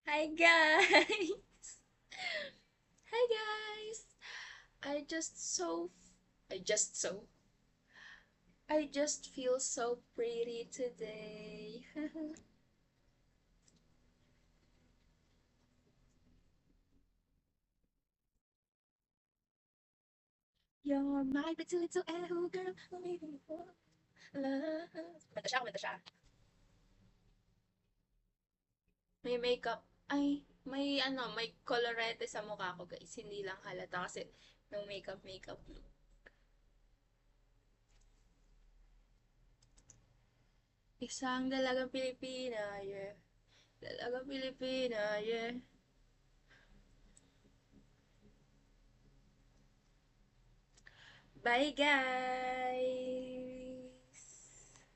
Hi guys! Hi guys! I just so I just so I just feel so pretty today. You're my pretty little echo girl. Waiting for love. Kumanta siya. May makeup. May colorete sa mukha ko guys. Hindi lang halata kasi no makeup look. Isang dalagang Pilipina, yeah. Dalagang Pilipina, yeah. Bye guys!